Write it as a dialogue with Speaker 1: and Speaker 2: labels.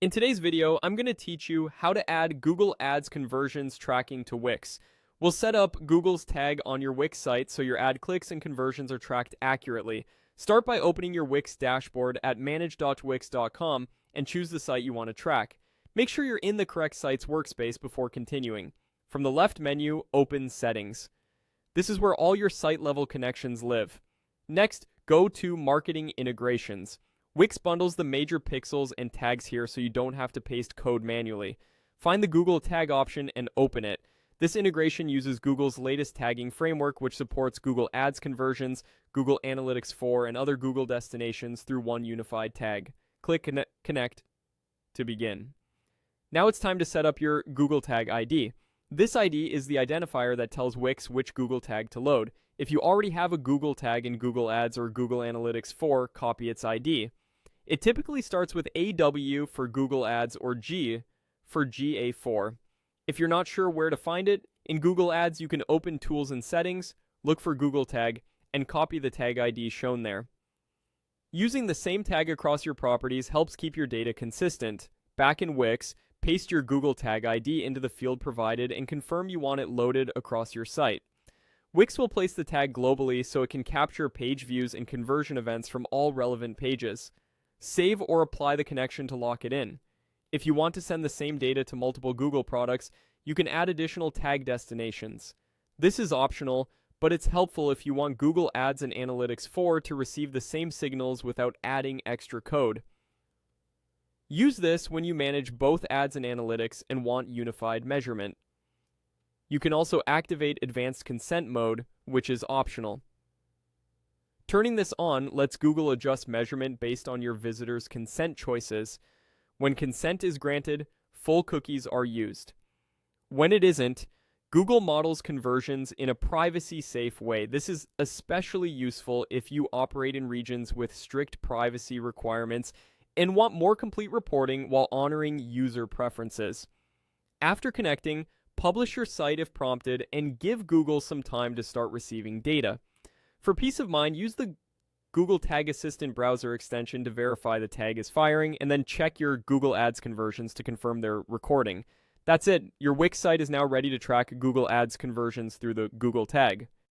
Speaker 1: In today's video, I'm going to teach you how to add Google Ads conversions tracking to Wix. We'll set up Google's tag on your Wix site so your ad clicks and conversions are tracked accurately. Start by opening your Wix dashboard at manage.wix.com and choose the site you want to track. Make sure you're in the correct site's workspace before continuing. From the left menu, open Settings. This is where all your site-level connections live. Next, go to Marketing Integrations. Wix bundles the major pixels and tags here so you don't have to paste code manually. Find the Google Tag option and open it. This integration uses Google's latest tagging framework, which supports Google Ads conversions, Google Analytics 4, and other Google destinations through one unified tag. Click Connect to begin. Now it's time to set up your Google Tag ID. This ID is the identifier that tells Wix which Google tag to load. If you already have a Google tag in Google Ads or Google Analytics 4, copy its ID. It typically starts with AW for Google Ads or G for GA4. If you're not sure where to find it, in Google Ads you can open Tools and Settings, look for Google Tag, and copy the tag ID shown there. Using the same tag across your properties helps keep your data consistent. Back in Wix, paste your Google Tag ID into the field provided and confirm you want it loaded across your site. Wix will place the tag globally so it can capture page views and conversion events from all relevant pages. Save or apply the connection to lock it in. If you want to send the same data to multiple Google products, you can add additional tag destinations. This is optional, but it's helpful if you want Google Ads and Analytics 4 to receive the same signals without adding extra code. Use this when you manage both ads and analytics and want unified measurement. You can also activate advanced consent mode, which is optional. Turning this on lets Google adjust measurement based on your visitor's consent choices. When consent is granted, full cookies are used. When it isn't, Google models conversions in a privacy-safe way. This is especially useful if you operate in regions with strict privacy requirements and want more complete reporting while honoring user preferences. After connecting, publish your site if prompted and give Google some time to start receiving data. For peace of mind, use the Google Tag Assistant browser extension to verify the tag is firing, and then check your Google Ads conversions to confirm they're recording. That's it. Your Wix site is now ready to track Google Ads conversions through the Google Tag.